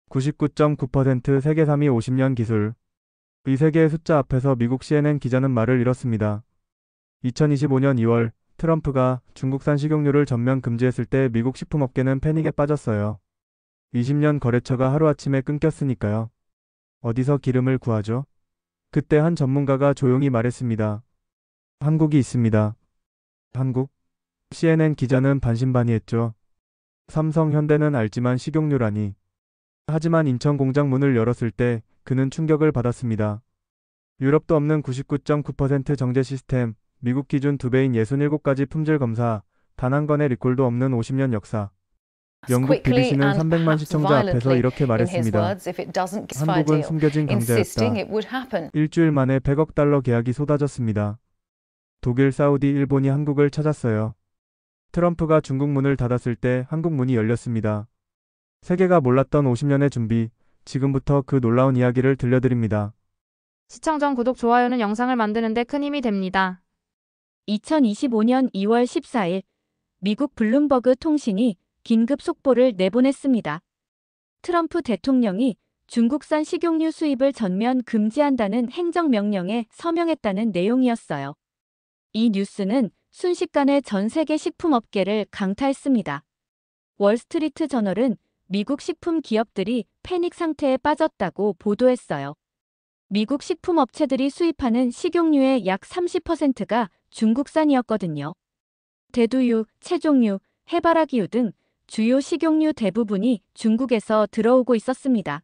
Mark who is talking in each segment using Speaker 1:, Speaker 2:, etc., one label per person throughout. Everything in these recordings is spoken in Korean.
Speaker 1: 99.9% 세계 3위 50년 기술. 이 세 개의 숫자 앞에서 미국 CNN 기자는 말을 잃었습니다. 2025년 2월 트럼프가 중국산 식용유를 전면 금지했을 때 미국 식품업계는 패닉에 빠졌어요. 20년 거래처가 하루아침에 끊겼으니까요. 어디서 기름을 구하죠? 그때 한 전문가가 조용히 말했습니다. 한국이 있습니다. 한국? CNN 기자는 반신반의했죠. 삼성, 현대는 알지만 식용유라니. 하지만 인천 공장 문을 열었을 때 그는 충격을 받았습니다. 유럽도 없는 99.9% 정제 시스템, 미국 기준 2배인 67가지 품질 검사, 단 한 건의 리콜도 없는 50년 역사. 영국 BBC는 300만 시청자 앞에서 이렇게 말했습니다. 한국은 숨겨진 강자였다. 일주일 만에 100억 달러 계약이 쏟아졌습니다. 독일, 사우디, 일본이 한국을 찾았어요. 트럼프가 중국 문을 닫았을 때 한국 문이 열렸습니다. 세계가 몰랐던 50년의 준비, 지금부터 그 놀라운 이야기를 들려드립니다.
Speaker 2: 시청 전 구독, 좋아요는 영상을 만드는데 큰 힘이 됩니다.
Speaker 3: 2025년 2월 14일 미국 블룸버그 통신이 긴급 속보를 내보냈습니다. 트럼프 대통령이 중국산 식용유 수입을 전면 금지한다는 행정명령에 서명했다는 내용이었어요. 이 뉴스는 순식간에 전 세계 식품업계를 강타했습니다. 월스트리트 저널은 미국 식품 기업들이 패닉 상태에 빠졌다고 보도했어요. 미국 식품업체들이 수입하는 식용유의 약 30%가 중국산이었거든요. 대두유, 채종유, 해바라기유 등 주요 식용유 대부분이 중국에서 들어오고 있었습니다.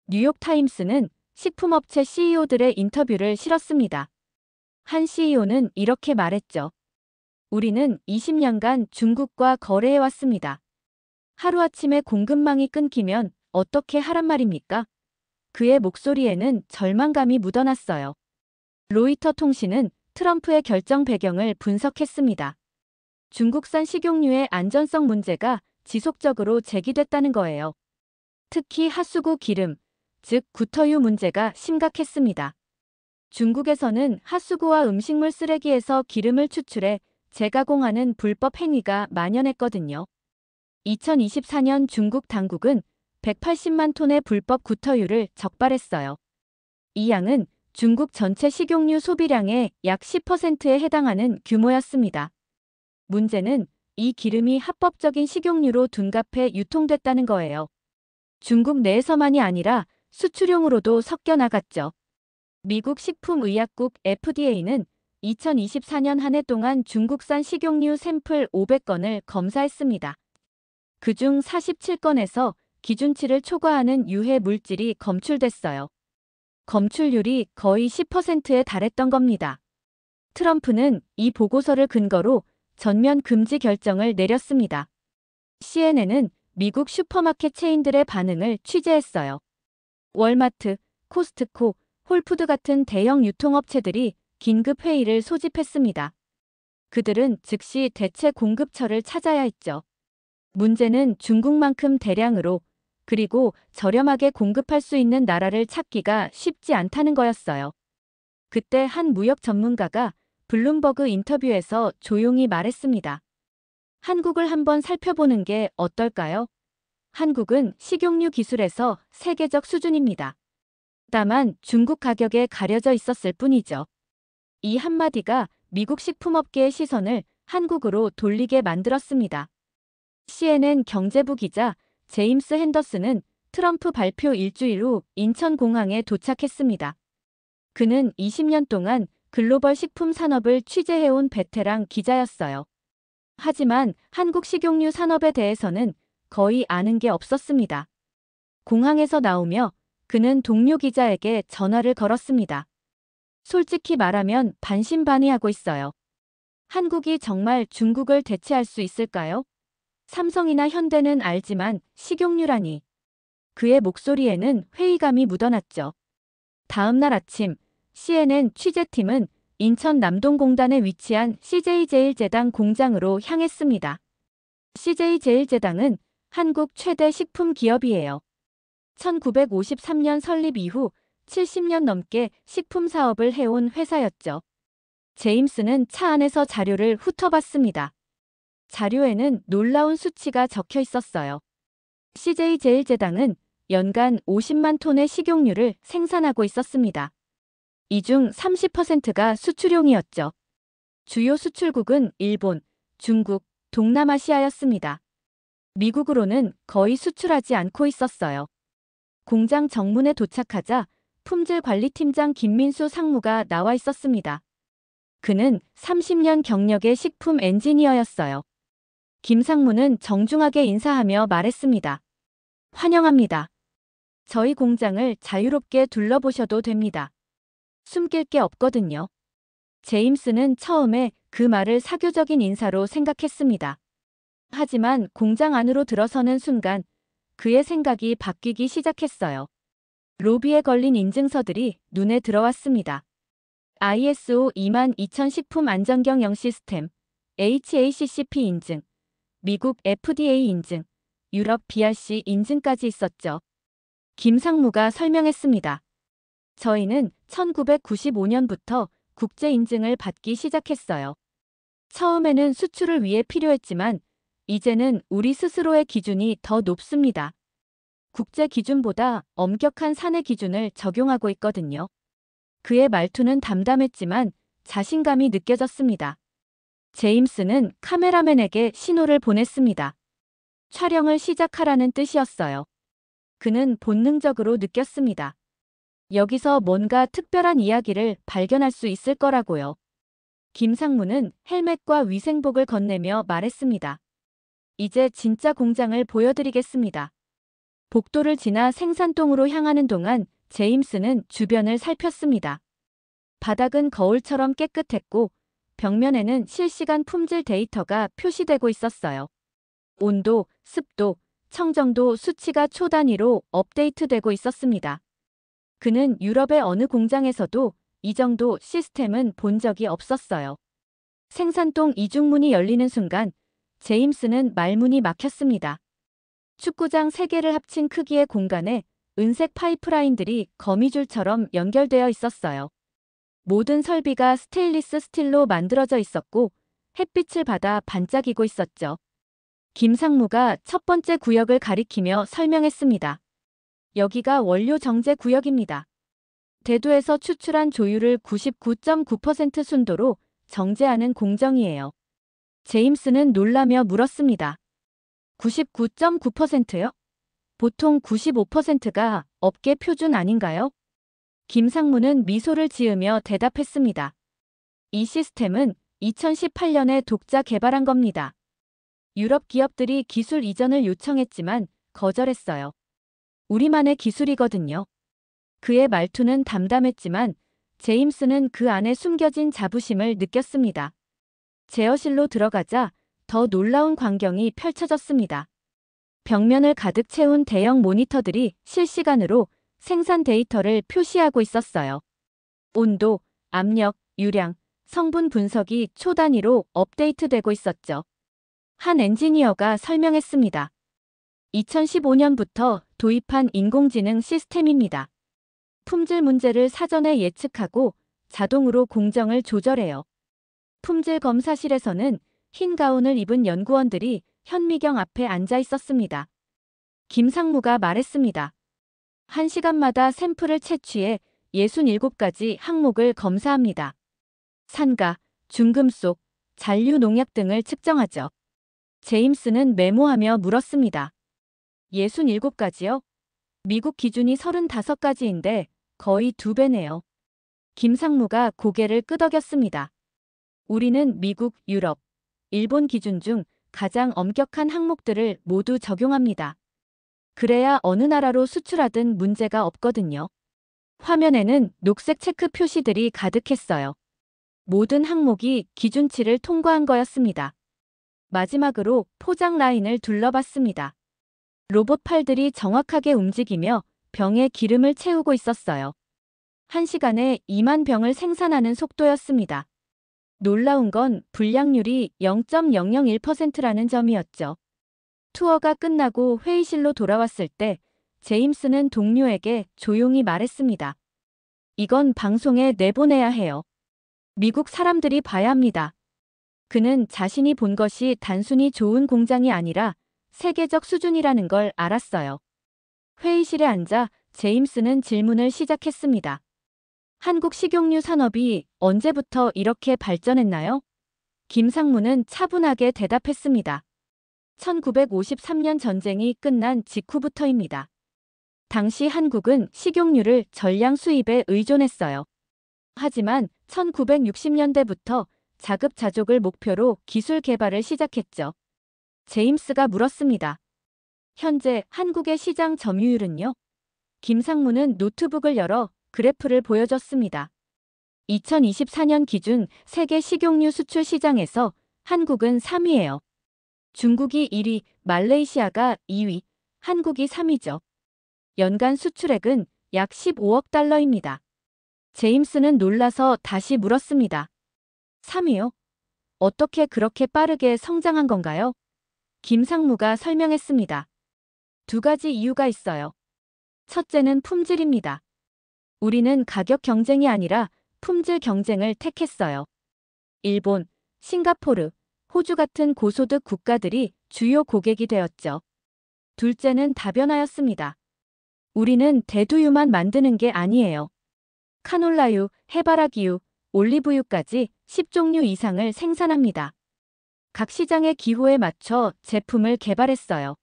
Speaker 3: 뉴욕타임스는 식품업체 CEO들의 인터뷰를 실었습니다. 한 CEO는 이렇게 말했죠. 우리는 20년간 중국과 거래해왔습니다. 하루아침에 공급망이 끊기면 어떻게 하란 말입니까? 그의 목소리에는 절망감이 묻어났어요. 로이터 통신은 트럼프의 결정 배경을 분석했습니다. 중국산 식용유의 안전성 문제가 지속적으로 제기됐다는 거예요. 특히 핫수구 기름, 즉 구터유 문제가 심각했습니다. 중국에서는 핫수구와 음식물 쓰레기에서 기름을 추출해 재가공하는 불법 행위가 만연했거든요. 2024년 중국 당국은 180만 톤의 불법 구터유를 적발했어요. 이 양은 중국 전체 식용유 소비량의 약 10%에 해당하는 규모였습니다. 문제는 이 기름이 합법적인 식용유로 둔갑해 유통됐다는 거예요. 중국 내에서만이 아니라 수출용으로도 섞여 나갔죠. 미국 식품의약국 FDA는 2024년 한 해 동안 중국산 식용유 샘플 500건을 검사했습니다. 그중 47건에서 기준치를 초과하는 유해 물질이 검출됐어요. 검출률이 거의 10%에 달했던 겁니다. 트럼프는 이 보고서를 근거로 전면 금지 결정을 내렸습니다. CNN은 미국 슈퍼마켓 체인들의 반응을 취재했어요. 월마트, 코스트코, 홀푸드 같은 대형 유통업체들이 긴급 회의를 소집했습니다. 그들은 즉시 대체 공급처를 찾아야 했죠. 문제는 중국만큼 대량으로 그리고 저렴하게 공급할 수 있는 나라를 찾기가 쉽지 않다는 거였어요. 그때 한 무역 전문가가 블룸버그 인터뷰에서 조용히 말했습니다. 한국을 한번 살펴보는 게 어떨까요? 한국은 식용유 기술에서 세계적 수준입니다. 다만 중국 가격에 가려져 있었을 뿐이죠. 이 한마디가 미국 식품업계의 시선을 한국으로 돌리게 만들었습니다. CNN 경제부 기자 제임스 핸더슨은 트럼프 발표 일주일 후 인천공항에 도착했습니다. 그는 20년 동안 글로벌 식품 산업을 취재해온 베테랑 기자였어요. 하지만 한국 식용유 산업에 대해서는 거의 아는 게 없었습니다. 공항에서 나오며 그는 동료 기자에게 전화를 걸었습니다. 솔직히 말하면 반신반의하고 있어요. 한국이 정말 중국을 대체할 수 있을까요? 삼성이나 현대는 알지만 식용유라니. 그의 목소리에는 회의감이 묻어났죠. 다음 날 아침 CNN 취재팀은 인천 남동공단에 위치한 CJ제일제당 공장으로 향했습니다. CJ제일제당은 한국 최대 식품 기업이에요. 1953년 설립 이후 70년 넘게 식품 사업을 해온 회사였죠. 제임스는 차 안에서 자료를 훑어봤습니다. 자료에는 놀라운 수치가 적혀 있었어요. CJ제일제당은 연간 50만 톤의 식용유를 생산하고 있었습니다. 이 중 30%가 수출용이었죠. 주요 수출국은 일본, 중국, 동남아시아였습니다. 미국으로는 거의 수출하지 않고 있었어요. 공장 정문에 도착하자 품질관리팀장 김민수 상무가 나와 있었습니다. 그는 30년 경력의 식품 엔지니어였어요. 김 상무는 정중하게 인사하며 말했습니다. 환영합니다. 저희 공장을 자유롭게 둘러보셔도 됩니다. 숨길 게 없거든요. 제임스는 처음에 그 말을 사교적인 인사로 생각했습니다. 하지만 공장 안으로 들어서는 순간 그의 생각이 바뀌기 시작했어요. 로비에 걸린 인증서들이 눈에 들어왔습니다. ISO 22000 식품 안전경영 시스템, HACCP 인증, 미국 FDA 인증, 유럽 BRC 인증까지 있었죠. 김 상무가 설명했습니다. 저희는 1995년부터 국제 인증을 받기 시작했어요. 처음에는 수출을 위해 필요했지만 이제는 우리 스스로의 기준이 더 높습니다. 국제 기준보다 엄격한 사내 기준을 적용하고 있거든요. 그의 말투는 담담했지만 자신감이 느껴졌습니다. 제임스는 카메라맨에게 신호를 보냈습니다. 촬영을 시작하라는 뜻이었어요. 그는 본능적으로 느꼈습니다. 여기서 뭔가 특별한 이야기를 발견할 수 있을 거라고요. 김 상무는 헬멧과 위생복을 건네며 말했습니다. 이제 진짜 공장을 보여드리겠습니다. 복도를 지나 생산동으로 향하는 동안 제임스는 주변을 살폈습니다. 바닥은 거울처럼 깨끗했고 벽면에는 실시간 품질 데이터가 표시되고 있었어요. 온도, 습도, 청정도 수치가 초 단위로 업데이트되고 있었습니다. 그는 유럽의 어느 공장에서도 이 정도 시스템은 본 적이 없었어요. 생산동 이중문이 열리는 순간 제임스는 말문이 막혔습니다. 축구장 3개를 합친 크기의 공간에 은색 파이프라인들이 거미줄처럼 연결되어 있었어요. 모든 설비가 스테인리스 스틸로 만들어져 있었고 햇빛을 받아 반짝이고 있었죠. 김 상무가 첫 번째 구역을 가리키며 설명했습니다. 여기가 원료 정제 구역입니다. 대두에서 추출한 조유를 99.9% 순도로 정제하는 공정이에요. 제임스는 놀라며 물었습니다. 99.9%요? 보통 95%가 업계 표준 아닌가요? 김 상무는 미소를 지으며 대답했습니다. 이 시스템은 2018년에 독자 개발한 겁니다. 유럽 기업들이 기술 이전을 요청했지만 거절했어요. 우리만의 기술이거든요. 그의 말투는 담담했지만 제임스는 그 안에 숨겨진 자부심을 느꼈습니다. 제어실로 들어가자 더 놀라운 광경이 펼쳐졌습니다. 벽면을 가득 채운 대형 모니터들이 실시간으로 생산 데이터를 표시하고 있었어요. 온도, 압력, 유량, 성분 분석이 초 단위로 업데이트되고 있었죠. 한 엔지니어가 설명했습니다. 2015년부터 도입한 인공지능 시스템입니다. 품질 문제를 사전에 예측하고 자동으로 공정을 조절해요. 품질 검사실에서는 흰 가운을 입은 연구원들이 현미경 앞에 앉아 있었습니다. 김 상무가 말했습니다. 1시간마다 샘플을 채취해 67가지 항목을 검사합니다. 산가, 중금속, 잔류 농약 등을 측정하죠. 제임스는 메모하며 물었습니다. 67가지요? 미국 기준이 35가지인데 거의 2배네요. 김 상무가 고개를 끄덕였습니다. 우리는 미국, 유럽, 일본 기준 중 가장 엄격한 항목들을 모두 적용합니다. 그래야 어느 나라로 수출하든 문제가 없거든요. 화면에는 녹색 체크 표시들이 가득했어요. 모든 항목이 기준치를 통과한 거였습니다. 마지막으로 포장 라인을 둘러봤습니다. 로봇 팔들이 정확하게 움직이며 병에 기름을 채우고 있었어요. 1시간에 2만 병을 생산하는 속도였습니다. 놀라운 건 불량률이 0.001%라는 점이었죠. 투어가 끝나고 회의실로 돌아왔을 때 제임스는 동료에게 조용히 말했습니다. 이건 방송에 내보내야 해요. 미국 사람들이 봐야 합니다. 그는 자신이 본 것이 단순히 좋은 공장이 아니라 세계적 수준이라는 걸 알았어요. 회의실에 앉아 제임스는 질문을 시작했습니다. 한국 식용유 산업이 언제부터 이렇게 발전했나요? 김상무는 차분하게 대답했습니다. 1953년 전쟁이 끝난 직후부터입니다. 당시 한국은 식용유를 전량 수입에 의존했어요. 하지만 1960년대부터 자급자족을 목표로 기술 개발을 시작했죠. 제임스가 물었습니다. 현재 한국의 시장 점유율은요? 김상무는 노트북을 열어 그래프를 보여줬습니다. 2024년 기준 세계 식용유 수출 시장에서 한국은 3위예요. 중국이 1위, 말레이시아가 2위, 한국이 3위죠. 연간 수출액은 약 15억 달러입니다. 제임스는 놀라서 다시 물었습니다. 3위요? 어떻게 그렇게 빠르게 성장한 건가요? 김상무가 설명했습니다. 두 가지 이유가 있어요. 첫째는 품질입니다. 우리는 가격 경쟁이 아니라 품질 경쟁을 택했어요. 일본, 싱가포르, 호주 같은 고소득 국가들이 주요 고객이 되었죠. 둘째는 다변화였습니다. 우리는 대두유만 만드는 게 아니에요. 카놀라유, 해바라기유, 올리브유까지 10종류 이상을 생산합니다. 각 시장의 기호에 맞춰 제품을 개발했어요.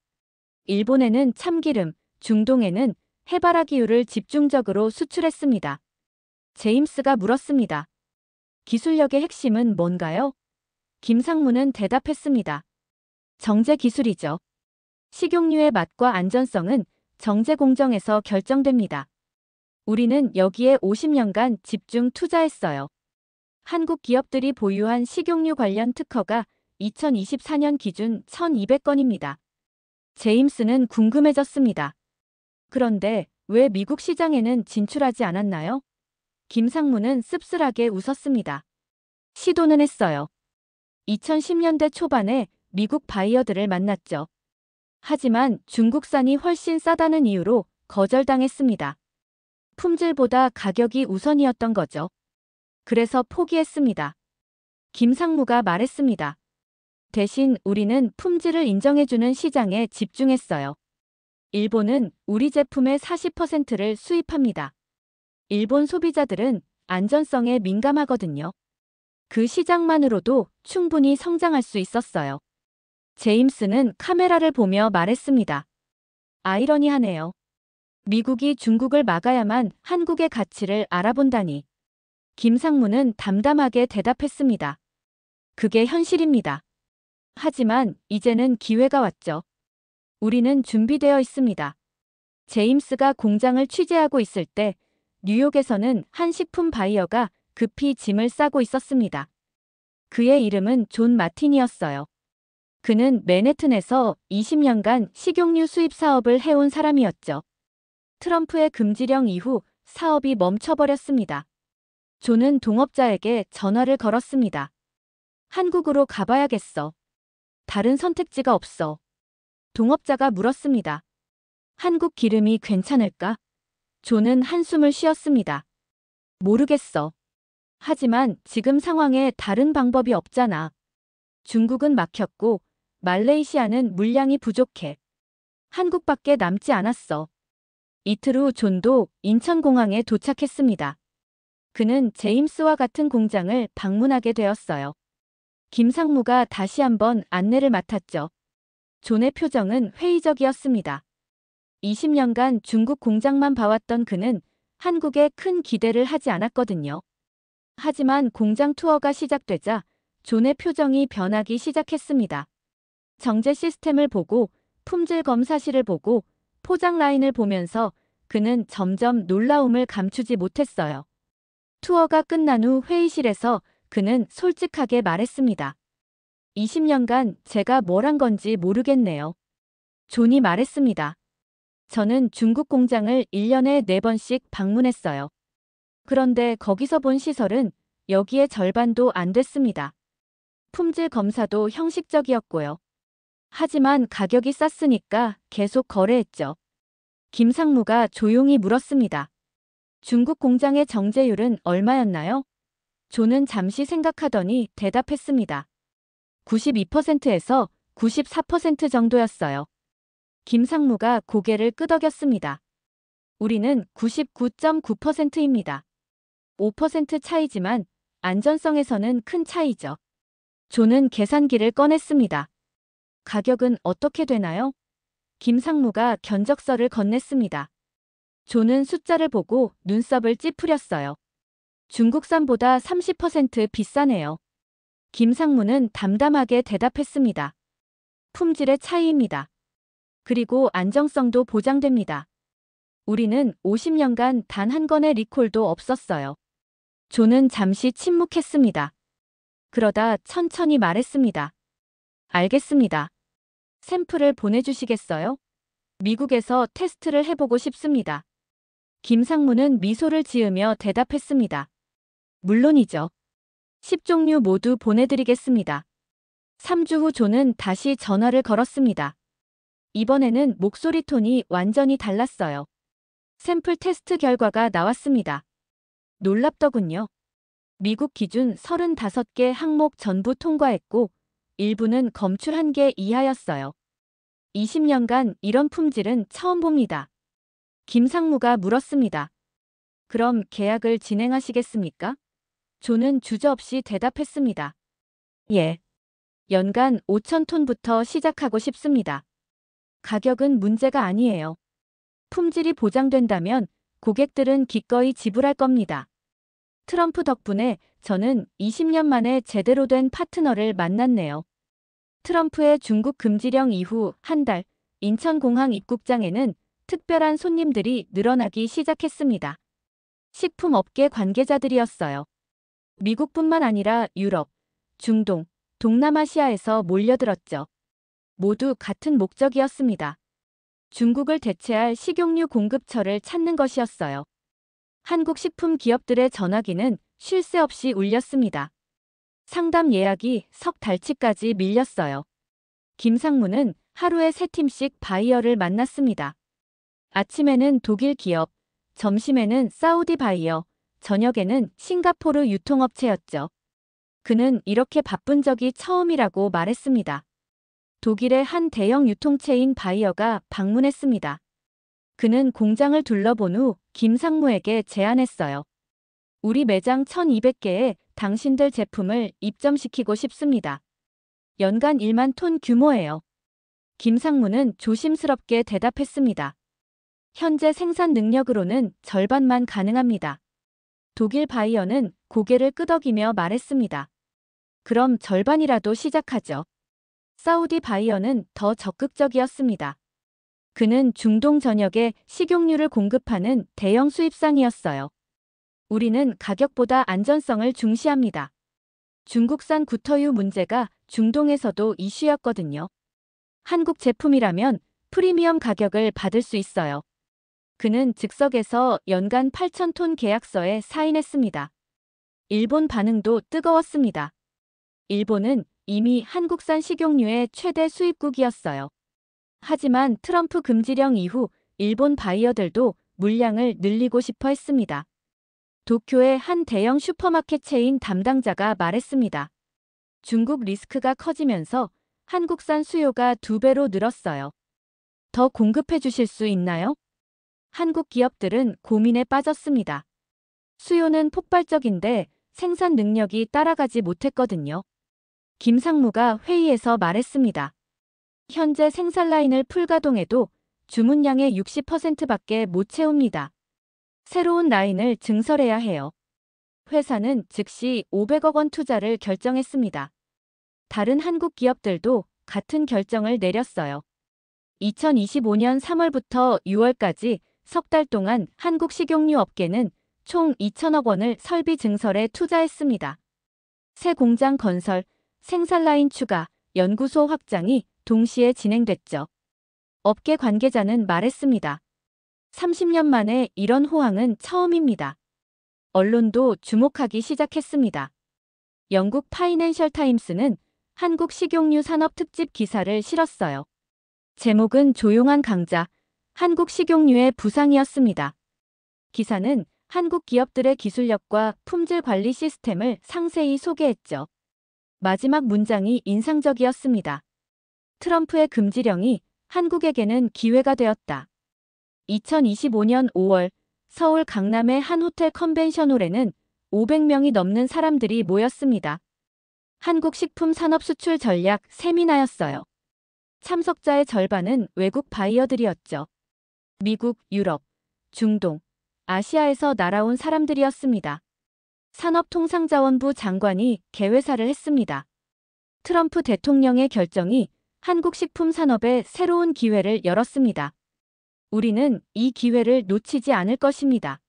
Speaker 3: 일본에는 참기름, 중동에는 해바라기유를 집중적으로 수출했습니다. 제임스가 물었습니다. 기술력의 핵심은 뭔가요? 김상무는 대답했습니다. 정제 기술이죠. 식용유의 맛과 안전성은 정제 공정에서 결정됩니다. 우리는 여기에 50년간 집중 투자했어요. 한국 기업들이 보유한 식용유 관련 특허가 2024년 기준 1,200건입니다. 제임스는 궁금해졌습니다. 그런데 왜 미국 시장에는 진출하지 않았나요? 김상무는 씁쓸하게 웃었습니다. 시도는 했어요. 2010년대 초반에 미국 바이어들을 만났죠. 하지만 중국산이 훨씬 싸다는 이유로 거절당했습니다. 품질보다 가격이 우선이었던 거죠. 그래서 포기했습니다. 김상무가 말했습니다. 대신 우리는 품질을 인정해주는 시장에 집중했어요. 일본은 우리 제품의 40%를 수입합니다. 일본 소비자들은 안전성에 민감하거든요. 그 시장만으로도 충분히 성장할 수 있었어요. 제임스는 카메라를 보며 말했습니다. 아이러니하네요. 미국이 중국을 막아야만 한국의 가치를 알아본다니. 김상무는 담담하게 대답했습니다. 그게 현실입니다. 하지만 이제는 기회가 왔죠. 우리는 준비되어 있습니다. 제임스가 공장을 취재하고 있을 때 뉴욕에서는 한 식품 바이어가 급히 짐을 싸고 있었습니다. 그의 이름은 존 마틴이었어요. 그는 맨해튼에서 20년간 식용유 수입 사업을 해온 사람이었죠. 트럼프의 금지령 이후 사업이 멈춰버렸습니다. 존은 동업자에게 전화를 걸었습니다. 한국으로 가봐야겠어. 다른 선택지가 없어. 동업자가 물었습니다. 한국 기름이 괜찮을까? 존은 한숨을 쉬었습니다. 모르겠어. 하지만 지금 상황에 다른 방법이 없잖아. 중국은 막혔고 말레이시아는 물량이 부족해. 한국밖에 남지 않았어. 이틀 후 존도 인천공항에 도착했습니다. 그는 제임스와 같은 공장을 방문하게 되었어요. 김상무가 다시 한번 안내를 맡았죠. 존의 표정은 회의적이었습니다. 20년간 중국 공장만 봐왔던 그는 한국에 큰 기대를 하지 않았거든요. 하지만 공장 투어가 시작되자 존의 표정이 변하기 시작했습니다. 정제 시스템을 보고 품질 검사실을 보고 포장 라인을 보면서 그는 점점 놀라움을 감추지 못했어요. 투어가 끝난 후 회의실에서 그는 솔직하게 말했습니다. 20년간 제가 뭘 한 건지 모르겠네요. 존이 말했습니다. 저는 중국 공장을 1년에 4번씩 방문했어요. 그런데 거기서 본 시설은 여기에 절반도 안 됐습니다. 품질 검사도 형식적이었고요. 하지만 가격이 쌌으니까 계속 거래했죠. 김상무가 조용히 물었습니다. 중국 공장의 정제율은 얼마였나요? 존은 잠시 생각하더니 대답했습니다. 92%에서 94% 정도였어요. 김상무가 고개를 끄덕였습니다. 우리는 99.9%입니다. 5% 차이지만 안전성에서는 큰 차이죠. 조는 계산기를 꺼냈습니다. 가격은 어떻게 되나요? 김상무가 견적서를 건넸습니다. 조는 숫자를 보고 눈썹을 찌푸렸어요. 중국산보다 30% 비싸네요. 김상무는 담담하게 대답했습니다. 품질의 차이입니다. 그리고 안정성도 보장됩니다. 우리는 50년간 단 한 건의 리콜도 없었어요. 조는 잠시 침묵했습니다. 그러다 천천히 말했습니다. 알겠습니다. 샘플을 보내주시겠어요? 미국에서 테스트를 해보고 싶습니다. 김상무는 미소를 지으며 대답했습니다. 물론이죠. 10종류 모두 보내드리겠습니다. 3주 후 조는 다시 전화를 걸었습니다. 이번에는 목소리 톤이 완전히 달랐어요. 샘플 테스트 결과가 나왔습니다. 놀랍더군요. 미국 기준 35개 항목 전부 통과했고 일부는 검출 1개 이하였어요. 20년간 이런 품질은 처음 봅니다. 김상무가 물었습니다. 그럼 계약을 진행하시겠습니까? 조는 주저없이 대답했습니다. 예. 연간 5,000톤부터 시작하고 싶습니다. 가격은 문제가 아니에요. 품질이 보장된다면 고객들은 기꺼이 지불할 겁니다. 트럼프 덕분에 저는 20년 만에 제대로 된 파트너를 만났네요. 트럼프의 중국 금지령 이후 한 달, 인천공항 입국장에는 특별한 손님들이 늘어나기 시작했습니다. 식품업계 관계자들이었어요. 미국뿐만 아니라 유럽, 중동, 동남아시아에서 몰려들었죠. 모두 같은 목적이었습니다. 중국을 대체할 식용유 공급처를 찾는 것이었어요. 한국 식품 기업들의 전화기는 쉴 새 없이 울렸습니다. 상담 예약이 석 달치까지 밀렸어요. 김상무는 하루에 3팀씩 바이어를 만났습니다. 아침에는 독일 기업, 점심에는 사우디 바이어, 저녁에는 싱가포르 유통업체였죠. 그는 이렇게 바쁜 적이 처음이라고 말했습니다. 독일의 한 대형 유통체인 바이어가 방문했습니다. 그는 공장을 둘러본 후 김상무에게 제안했어요. 우리 매장 1,200개에 당신들 제품을 입점시키고 싶습니다. 연간 1만 톤 규모예요. 김상무는 조심스럽게 대답했습니다. 현재 생산 능력으로는 절반만 가능합니다. 독일 바이어는 고개를 끄덕이며 말했습니다. 그럼 절반이라도 시작하죠. 사우디 바이어는 더 적극적이었습니다. 그는 중동 전역에 식용유를 공급하는 대형 수입상이었어요. 우리는 가격보다 안전성을 중시합니다. 중국산 구터유 문제가 중동에서도 이슈였거든요. 한국 제품이라면 프리미엄 가격을 받을 수 있어요. 그는 즉석에서 연간 8,000톤 계약서에 사인했습니다. 일본 반응도 뜨거웠습니다. 일본은 이미 한국산 식용유의 최대 수입국이었어요. 하지만 트럼프 금지령 이후 일본 바이어들도 물량을 늘리고 싶어 했습니다. 도쿄의 한 대형 슈퍼마켓 체인 담당자가 말했습니다. 중국 리스크가 커지면서 한국산 수요가 2배로 늘었어요. 더 공급해 주실 수 있나요? 한국 기업들은 고민에 빠졌습니다. 수요는 폭발적인데 생산 능력이 따라가지 못했거든요. 김상무가 회의에서 말했습니다. 현재 생산 라인을 풀가동해도 주문량의 60%밖에 못 채웁니다. 새로운 라인을 증설해야 해요. 회사는 즉시 500억 원 투자를 결정했습니다. 다른 한국 기업들도 같은 결정을 내렸어요. 2025년 3월부터 6월까지 석 달 동안 한국 식용유 업계는 총 2천억 원을 설비 증설에 투자했습니다. 새 공장 건설, 생산 라인 추가, 연구소 확장이 동시에 진행됐죠. 업계 관계자는 말했습니다. 30년 만에 이런 호황은 처음입니다. 언론도 주목하기 시작했습니다. 영국 파이낸셜 타임스는 한국 식용유 산업 특집 기사를 실었어요. 제목은 조용한 강자, 한국 식용유의 부상이었습니다. 기사는 한국 기업들의 기술력과 품질 관리 시스템을 상세히 소개했죠. 마지막 문장이 인상적이었습니다. 트럼프의 금지령이 한국에게는 기회가 되었다. 2025년 5월 서울 강남의 한 호텔 컨벤션홀에는 500명이 넘는 사람들이 모였습니다. 한국 식품 산업 수출 전략 세미나였어요. 참석자의 절반은 외국 바이어들이었죠. 미국, 유럽, 중동, 아시아에서 날아온 사람들이었습니다. 산업통상자원부 장관이 개회사를 했습니다. 트럼프 대통령의 결정이 한국 식품 산업에 새로운 기회를 열었습니다. 우리는 이 기회를 놓치지 않을 것입니다.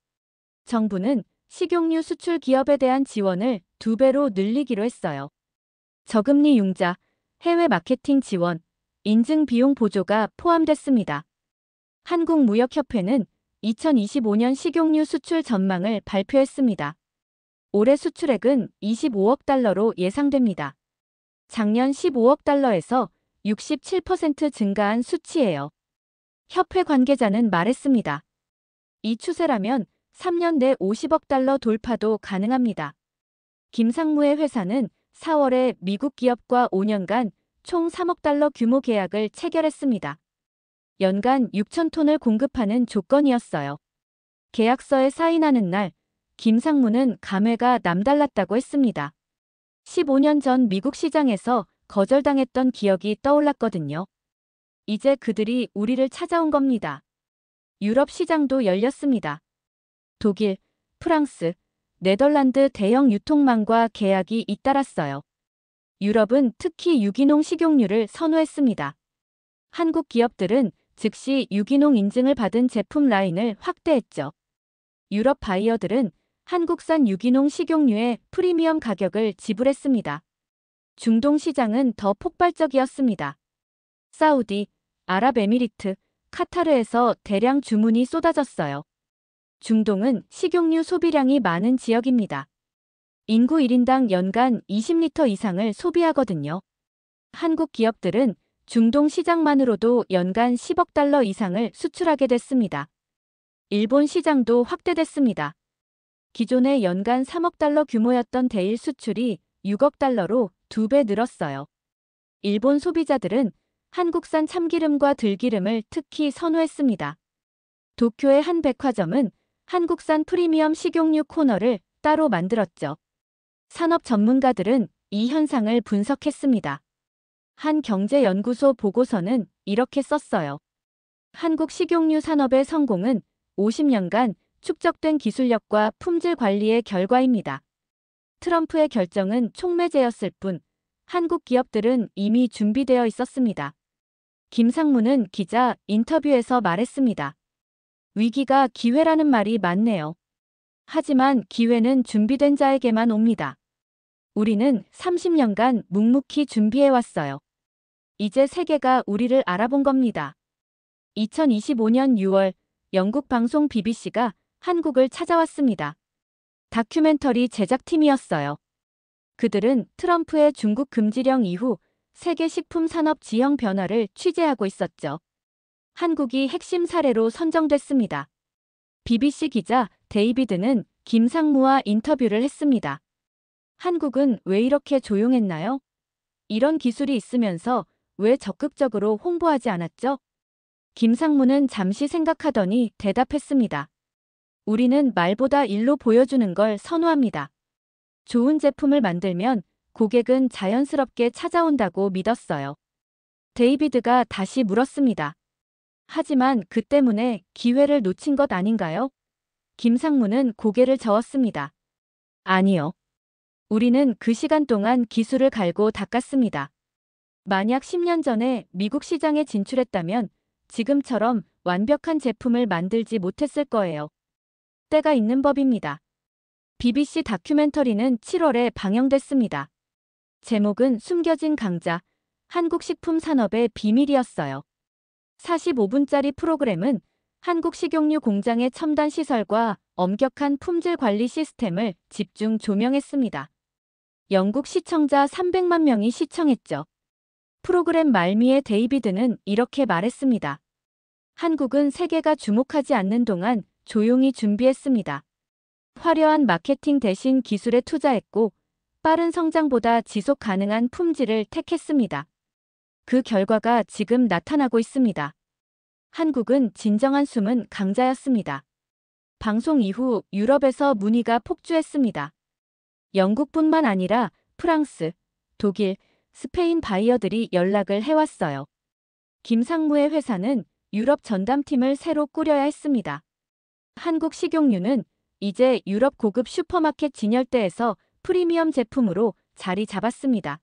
Speaker 3: 정부는 식용유 수출 기업에 대한 지원을 2배로 늘리기로 했어요. 저금리 융자, 해외 마케팅 지원, 인증 비용 보조가 포함됐습니다. 한국무역협회는 2025년 식용유 수출 전망을 발표했습니다. 올해 수출액은 25억 달러로 예상됩니다. 작년 15억 달러에서 67% 증가한 수치예요. 협회 관계자는 말했습니다. 이 추세라면 3년 내 50억 달러 돌파도 가능합니다. 김상무의 회사는 4월에 미국 기업과 5년간 총 3억 달러 규모 계약을 체결했습니다. 연간 6천 톤을 공급하는 조건이었어요. 계약서에 사인하는 날, 김상무는 감회가 남달랐다고 했습니다. 15년 전 미국 시장에서 거절당했던 기억이 떠올랐거든요. 이제 그들이 우리를 찾아온 겁니다. 유럽 시장도 열렸습니다. 독일, 프랑스, 네덜란드 대형 유통망과 계약이 잇따랐어요. 유럽은 특히 유기농 식용유를 선호했습니다. 한국 기업들은 즉시 유기농 인증을 받은 제품 라인을 확대했죠. 유럽 바이어들은 한국산 유기농 식용유의 프리미엄 가격을 지불했습니다. 중동 시장은 더 폭발적이었습니다. 사우디, 아랍에미리트, 카타르에서 대량 주문이 쏟아졌어요. 중동은 식용유 소비량이 많은 지역입니다. 인구 1인당 연간 20리터 이상을 소비하거든요. 한국 기업들은 중동 시장만으로도 연간 10억 달러 이상을 수출하게 됐습니다. 일본 시장도 확대됐습니다. 기존의 연간 3억 달러 규모였던 대일 수출이 6억 달러로 2배 늘었어요. 일본 소비자들은 한국산 참기름과 들기름을 특히 선호했습니다. 도쿄의 한 백화점은 한국산 프리미엄 식용유 코너를 따로 만들었죠. 산업 전문가들은 이 현상을 분석했습니다. 한 경제연구소 보고서는 이렇게 썼어요. 한국 식용유 산업의 성공은 50년간 축적된 기술력과 품질 관리의 결과입니다. 트럼프의 결정은 촉매제였을 뿐 한국 기업들은 이미 준비되어 있었습니다. 김상무는 기자 인터뷰에서 말했습니다. 위기가 기회라는 말이 맞네요. 하지만 기회는 준비된 자에게만 옵니다. 우리는 30년간 묵묵히 준비해왔어요. 이제 세계가 우리를 알아본 겁니다. 2025년 6월 영국 방송 BBC가 한국을 찾아왔습니다. 다큐멘터리 제작팀이었어요. 그들은 트럼프의 중국 금지령 이후 세계 식품 산업 지형 변화를 취재하고 있었죠. 한국이 핵심 사례로 선정됐습니다. BBC 기자 데이비드는 김상무와 인터뷰를 했습니다. 한국은 왜 이렇게 조용했나요? 이런 기술이 있으면서 왜 적극적으로 홍보하지 않았죠? 김상무는 잠시 생각하더니 대답했습니다. 우리는 말보다 일로 보여주는 걸 선호합니다. 좋은 제품을 만들면 고객은 자연스럽게 찾아온다고 믿었어요. 데이비드가 다시 물었습니다. 하지만 그 때문에 기회를 놓친 것 아닌가요? 김상무는 고개를 저었습니다. 아니요. 우리는 그 시간 동안 기술을 갈고 닦았습니다. 만약 10년 전에 미국 시장에 진출했다면 지금처럼 완벽한 제품을 만들지 못했을 거예요. 때가 있는 법입니다. BBC 다큐멘터리는 7월에 방영됐습니다. 제목은 숨겨진 강자, 한국 식품 산업의 비밀이었어요. 45분짜리 프로그램은 한국 식용유 공장의 첨단 시설과 엄격한 품질 관리 시스템을 집중 조명했습니다. 영국 시청자 300만 명이 시청했죠. 프로그램 말미에 데이비드는 이렇게 말했습니다. 한국은 세계가 주목하지 않는 동안 조용히 준비했습니다. 화려한 마케팅 대신 기술에 투자했고 빠른 성장보다 지속 가능한 품질을 택했습니다. 그 결과가 지금 나타나고 있습니다. 한국은 진정한 숨은 강자였습니다. 방송 이후 유럽에서 문의가 폭주했습니다. 영국뿐만 아니라 프랑스, 독일, 스페인 바이어들이 연락을 해왔어요. 김상무의 회사는 유럽 전담팀을 새로 꾸려야 했습니다. 한국 식용유는 이제 유럽 고급 슈퍼마켓 진열대에서 프리미엄 제품으로 자리 잡았습니다.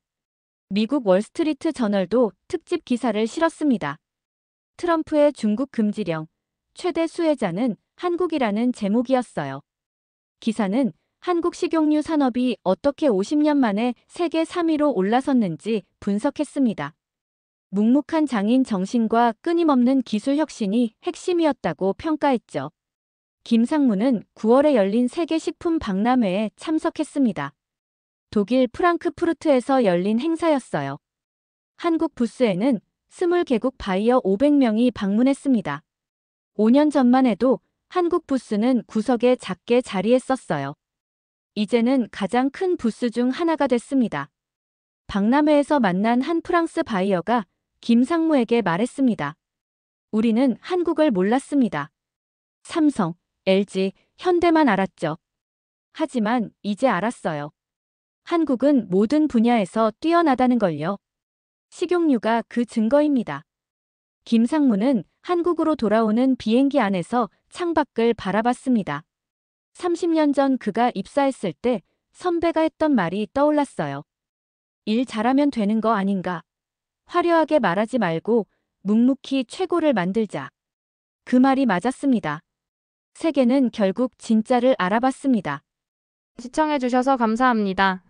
Speaker 3: 미국 월스트리트 저널도 특집 기사를 실었습니다. 트럼프의 중국 금지령, 최대 수혜자는 한국이라는 제목이었어요. 기사는 한국 식용유 산업이 어떻게 50년 만에 세계 3위로 올라섰는지 분석했습니다. 묵묵한 장인 정신과 끊임없는 기술 혁신이 핵심이었다고 평가했죠. 김상무는 9월에 열린 세계식품 박람회에 참석했습니다. 독일 프랑크푸르트에서 열린 행사였어요. 한국 부스에는 20개국 바이어 500명이 방문했습니다. 5년 전만 해도 한국 부스는 구석에 작게 자리했었어요. 이제는 가장 큰 부스 중 하나가 됐습니다. 박람회에서 만난 한 프랑스 바이어가 김상무에게 말했습니다. 우리는 한국을 몰랐습니다. 삼성, LG, 현대만 알았죠. 하지만 이제 알았어요. 한국은 모든 분야에서 뛰어나다는 걸요. 식용유가 그 증거입니다. 김상무는 한국으로 돌아오는 비행기 안에서 창밖을 바라봤습니다. 30년 전 그가 입사했을 때 선배가 했던 말이 떠올랐어요. 일 잘하면 되는 거 아닌가? 화려하게 말하지 말고 묵묵히 최고를 만들자. 그 말이 맞았습니다. 세계는 결국 진짜를 알아봤습니다.
Speaker 2: 시청해주셔서 감사합니다.